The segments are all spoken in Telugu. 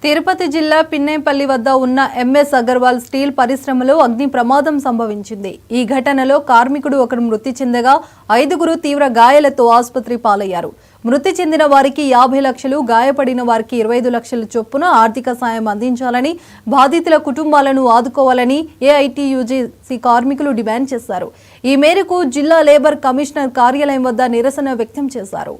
తిరుపతి జిల్లా పిన్నేపల్లి వద్ద ఉన్న ఎంఎస్ అగర్వాల్ స్టీల్ పరిశ్రమలో అగ్ని ప్రమాదం సంభవించింది. ఈ ఘటనలో కార్మికుడు ఒకరు మృతి చెందగా 5గురు తీవ్ర గాయాలతో ఆసుపత్రి పాలయ్యారు. మృతి చెందిన వారికి 50 లక్షలు, గాయపడిన వారికి 25 లక్షల చొప్పున ఆర్థిక సాయం అందించాలని, బాధితుల కుటుంబాలను ఆదుకోవాలని ఏఐటీయూజేసీ కార్మికులు డిమాండ్ చేశారు. ఈ మేరకు జిల్లా లేబర్ కమిషనర్ కార్యాలయం వద్ద నిరసన వ్యక్తం చేశారు.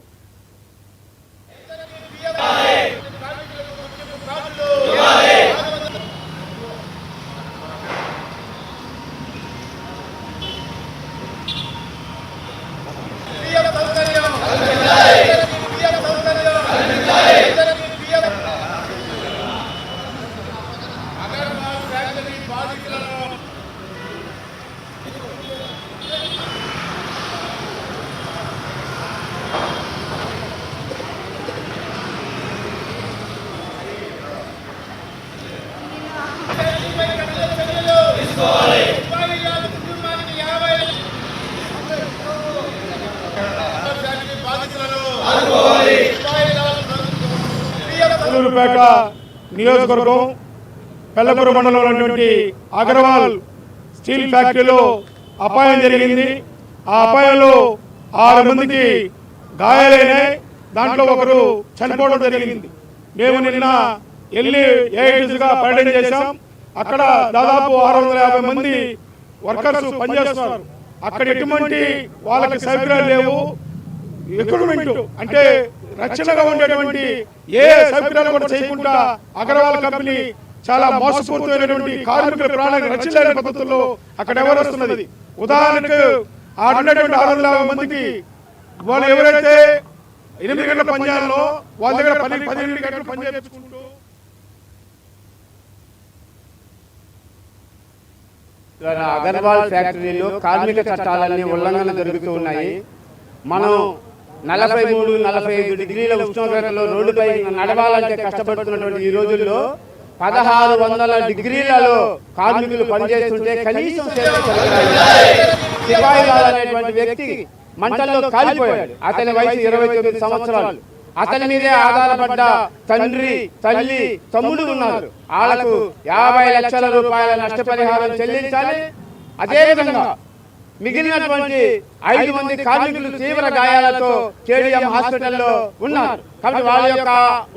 పేట నియోజకవర్గం పెళ్లపూరు మండలంలో ఉన్నటువంటి అగర్వాల్ స్టీల్ ఫ్యాక్టరీలో అపాయం జరిగింది. ఆ అపాయంలో 6 మందికి గాయాలైనాయి. దాంట్లో ఒకరు చనిపోవడం జరిగింది. మేము నిన్న వెళ్ళి ఏఐటీసీగా పర్యటన చేశాం. అక్కడ దాదాపు 650 మంది వర్కర్స్ పనిచేస్తున్నారు. అక్కడ ఎటువంటి వాళ్ళకి సౌకర్యాలు లేవు. ఎక్విప్మెంట్ అంటే రక్షణగా ఉండేటువంటి ఏ సౌకర్యాలు కూడా చేయకుండా అగర్వాల్ కంపెనీ చాలా మోసపూరితమైనటువంటి కార్మికుల ప్రాణానికి రక్షణ లేని పద్ధతుల్లో అక్కడ వ్యవహరిస్తున్నది. ఉదాహరణకు ఆడున్నటువంటి 650 మందికి వాళ్ళు ఎవరైతే 8 గంటల పనిచేయాలో వాళ్ళ దగ్గర 12 గంటలు పనిచేసుకుంటూ అగర్వాల్ ఫ్యాక్టరీలో కార్మిక చట్టాలన్నీ ఉల్లంఘన జరుగుతూ ఉన్నాయి. మనం 43-45 డిగ్రీల ఉష్ణోగ్రతలో రోడ్డుపై నడవాలంటే కష్టపడుతున్నటువంటి ఈ రోజుల్లో 1600 డిగ్రీలలో కార్మికులు పనిచేస్తుంటే కనీసం సిపాయిలాల్ అనేటువంటి వ్యక్తి మంటల్లో కాలిపోయాడు. అతని వయసు 29 సంవత్సరాలు. అతని మీదే ఆధారపడ్డ తండ్రి, తల్లి, తమ్ముడు ఉన్నారు. వాళ్లకు 50 లక్షల రూపాయల నష్టపరిహారం చెల్లించాలి. అదేవిధంగా మిగిలినటువంటి 5 మంది కార్మికులు తీవ్ర గాయాలతో కేడిఎం హాస్పిటల్లో ఉన్నారు. కాబట్టి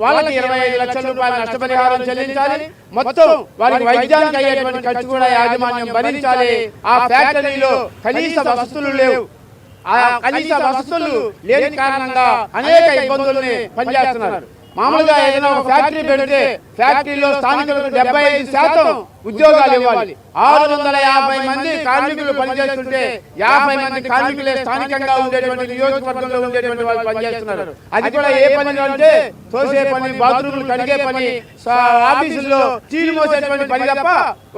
వాళ్ళకి 25 లక్షల రూపాయల నష్టపరిహారం చెల్లించాలి. మొత్తం వారికి వైద్యానికి అయ్యేటువంటి ఖర్చు కూడా యాజమాన్యం భరించాలి. ఆ ఫ్యాక్టరీలో కనీస వసతులు లేవు. ఆ కనీస వసతులు లేని కారణంగా అనేక ఇబ్బందుల్ని పనిచేస్తున్నారు. మామూలుగా ఏదైనా ఒక ఫ్యాక్టరీ పెడితే ఫ్యాక్టరీలో స్థానికులకు 75% ఉద్యోగాలు ఇవ్వాలి. 650 మంది కార్మికులు పనిచేస్తుంటే 50 మంది కార్మికులే స్థానికంగా ఉండేటువంటి నియోజకవర్గంలో ఉండేటువంటి వాళ్ళు పనిచేస్తున్నారు. అది కూడా ఏ పని అంటే తోసే పని, బాత్రూములు కడిగే పని, ఆఫీసుల్లో చీలు మోసేటువంటి పని తప్ప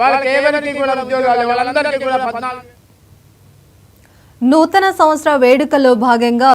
వాళ్ళకి ఎవరికి కూడా ఉద్యోగాలు వాళ్ళందరికీ కూడా 14 నూతన సంవత్సర వేడుకల్లో భాగంగా